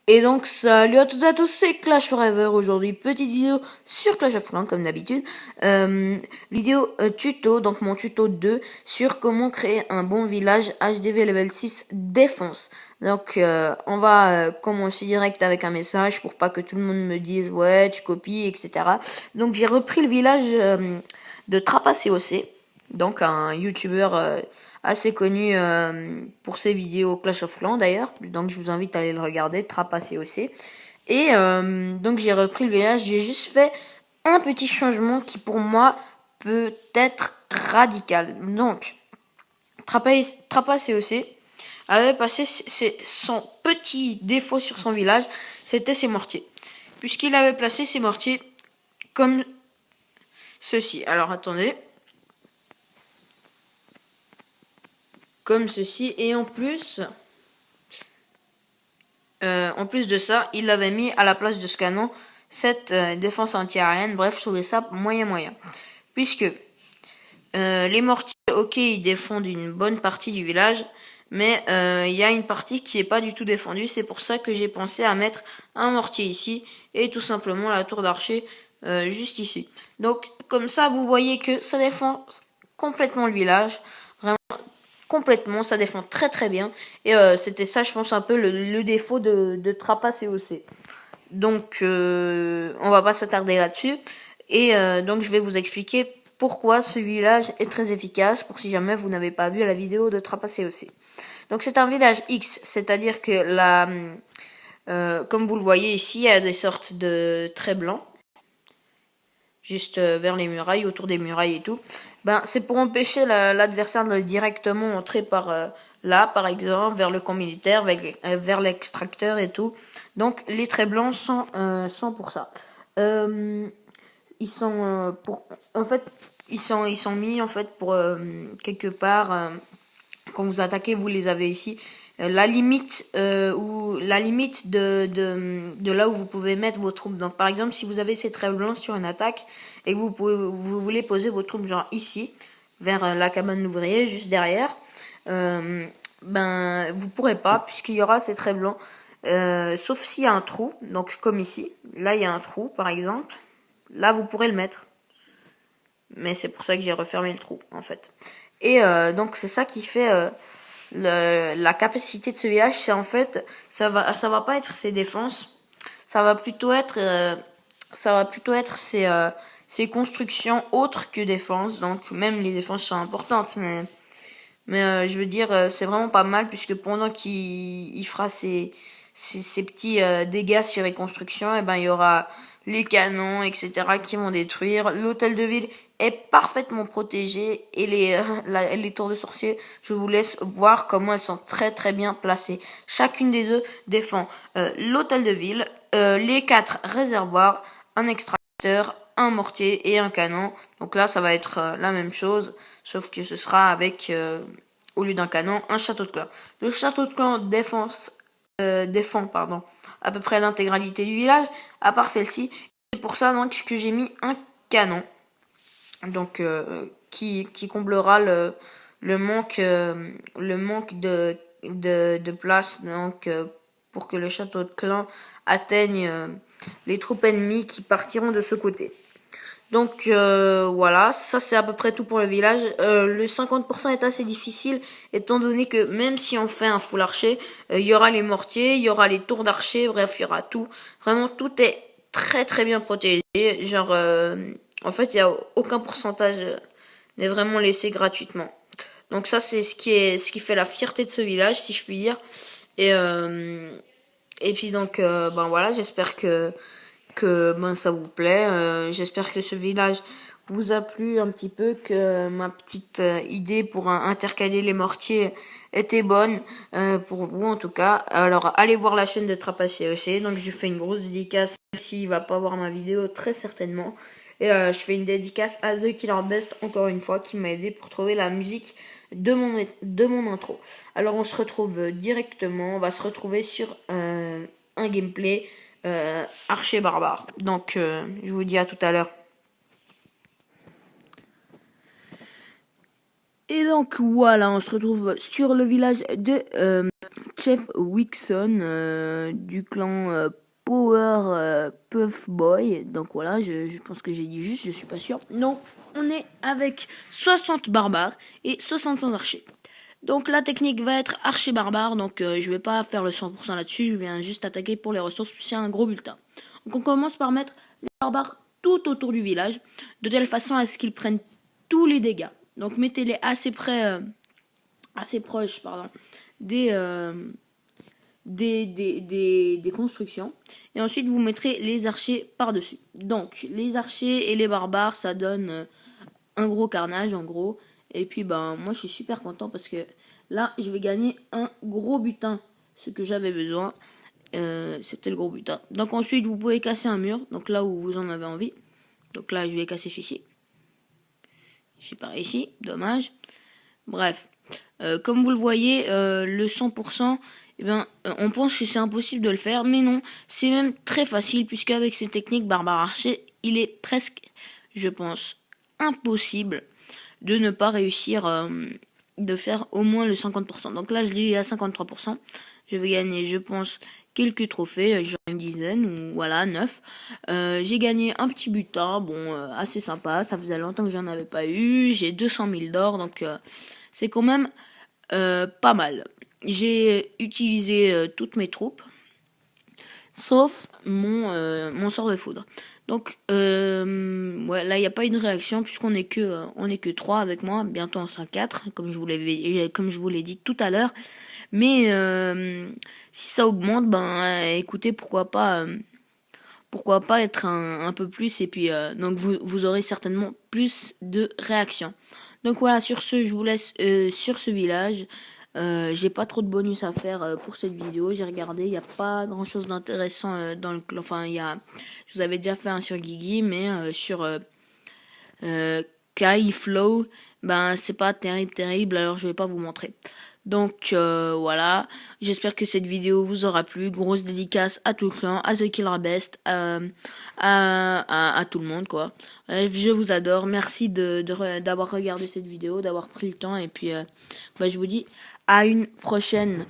Et donc salut à toutes et à tous, c'est Clash Forever. Aujourd'hui petite vidéo sur Clash of Clans comme d'habitude, vidéo tuto, donc mon tuto 2 sur comment créer un bon village HDV level 6 défense. Donc on va commencer direct avec un message pour pas que tout le monde me dise ouais tu copies etc. Donc j'ai repris le village de Trapas COC, donc un youtubeur assez connu pour ses vidéos Clash of Clans d'ailleurs, donc je vous invite à aller le regarder, Trapas COC. Et donc j'ai repris le village, j'ai juste fait un petit changement qui pour moi peut être radical. Donc Trapas COC avait passé son petit défaut sur son village, c'était ses mortiers, puisqu'il avait placé ses mortiers comme ceci. Alors attendez, comme ceci, et en plus de ça, il l'avait mis à la place de ce canon cette défense anti-aérienne. Bref, je trouvais ça moyen. Puisque les mortiers, ok, ils défendent une bonne partie du village, mais il y a une partie qui est pas du tout défendue. C'est pour ça que j'ai pensé à mettre un mortier ici et tout simplement la tour d'archer juste ici. Donc comme ça, vous voyez que ça défend complètement le village. Complètement, ça défend très bien. Et c'était ça, je pense, un peu le défaut de Trapas COC. Donc, on va pas s'attarder là-dessus. Et donc, je vais vous expliquer pourquoi ce village est très efficace, pour si jamais vous n'avez pas vu la vidéo de Trapas COC. Donc, c'est un village X, c'est-à-dire que comme vous le voyez ici, il y a des sortes de traits blancs juste vers les murailles, autour des murailles et tout. Ben, c'est pour empêcher l'adversaire de directement entrer par là, par exemple, vers le camp militaire, vers l'extracteur et tout. Donc, les traits blancs sont pour ça. Ils sont en fait, ils sont mis en fait pour quelque part. Quand vous attaquez, vous les avez ici. La limite de là où vous pouvez mettre vos troupes. Donc par exemple, si vous avez ces traits blancs sur une attaque et que vous voulez poser vos troupes genre ici, vers la cabane d'ouvriers, juste derrière, ben vous pourrez pas puisqu'il y aura ces traits blancs. Sauf s'il y a un trou, donc comme ici. Là il y a un trou par exemple. Là vous pourrez le mettre. Mais c'est pour ça que j'ai refermé le trou en fait. Et donc c'est ça qui fait la capacité de ce village, c'est en fait ça va pas être ses défenses, ça va plutôt être ses constructions autres que défense. Donc même les défenses sont importantes, mais je veux dire c'est vraiment pas mal puisque pendant qu'il fera ses petits dégâts sur les constructions, et ben il y aura les canons etc qui vont détruire. L'hôtel de ville est parfaitement protégé et les tours de sorciers, je vous laisse voir comment elles sont très bien placées. Chacune des deux défend l'hôtel de ville, les 4 réservoirs, un extracteur, un mortier et un canon. Donc là ça va être la même chose, sauf que ce sera avec au lieu d'un canon, un château de clan. Le château de clan défend à peu près l'intégralité du village, à part celle-ci. C'est pour ça donc que j'ai mis un canon, donc qui comblera le manque de place, donc pour que le château de clan atteigne les troupes ennemies qui partiront de ce côté. Donc voilà, ça c'est à peu près tout pour le village. Le 50% est assez difficile étant donné que même si on fait un full archer, il y aura les mortiers, il y aura les tours d'archer, bref il y aura tout. Vraiment tout est très bien protégé. Genre en fait il y a aucun pourcentage n'est vraiment laissé gratuitement. Donc ça c'est ce qui fait la fierté de ce village si je puis dire. Et puis donc ben voilà, j'espère que ben ça vous plaît. J'espère que ce village vous a plu un petit peu, que ma petite idée pour intercaler les mortiers était bonne pour vous en tout cas. Alors allez voir la chaîne de Trapas COC. Donc je lui fais une grosse dédicace, même s'il va pas voir ma vidéo très certainement. Et je fais une dédicace à The Killer Best encore une fois qui m'a aidé pour trouver la musique de mon intro. Alors on se retrouve directement, on va se retrouver sur un gameplay archer barbare. Donc je vous dis à tout à l'heure. Et donc voilà, on se retrouve sur le village de Chef Wixon du clan Power Puff Boy. Donc voilà, je pense que j'ai dit juste, je suis pas sûr. Donc on est avec 60 barbares et 65 archers. Donc la technique va être archer barbare, donc je vais pas faire le 100% là-dessus, je viens juste attaquer pour les ressources, c'est un gros bulletin. Donc on commence par mettre les barbares tout autour du village, de telle façon à ce qu'ils prennent tous les dégâts. Donc mettez-les assez près, assez proches, pardon, des constructions. Et ensuite vous mettrez les archers par-dessus. Donc les archers et les barbares, ça donne un gros carnage en gros. Et puis ben moi je suis super content parce que là je vais gagner un gros butin. Ce que j'avais besoin, c'était le gros butin. Donc ensuite vous pouvez casser un mur, donc là où vous en avez envie. Donc là je vais casser celui-ci. J'ai pas réussi, dommage. Bref, comme vous le voyez, le 100%, eh ben, on pense que c'est impossible de le faire, mais non, c'est même très facile, puisque avec ces techniques barbare archer, il est presque, je pense, impossible de ne pas réussir de faire au moins le 50%. Donc là, je l'ai à 53%. Je vais gagner, je pense, quelques trophées, genre une dizaine, ou voilà, 9. J'ai gagné un petit butin, bon, assez sympa, ça faisait longtemps que j'en avais pas eu. J'ai 200 000 d'or, donc c'est quand même pas mal. J'ai utilisé toutes mes troupes, sauf mon sort de foudre. Donc, ouais, là, il n'y a pas eu de réaction puisqu'on est que 3 avec moi. Bientôt, on sera 4, comme je vous l'ai dit tout à l'heure. Mais si ça augmente, ben, écoutez, pourquoi pas être un peu plus. Et puis, donc, vous aurez certainement plus de réactions. Donc voilà, sur ce, je vous laisse sur ce village. J'ai pas trop de bonus à faire pour cette vidéo. J'ai regardé, il n'y a pas grand chose d'intéressant dans le clan. Enfin, je vous avais déjà fait un sur Guigui, mais sur Kai Flow, ben c'est pas terrible, alors je vais pas vous montrer. Donc voilà, j'espère que cette vidéo vous aura plu. Grosse dédicace à tout le clan, à The Killer Best, à tout le monde quoi. Je vous adore, merci d'avoir regardé cette vidéo, d'avoir pris le temps et puis bah, je vous dis à une prochaine.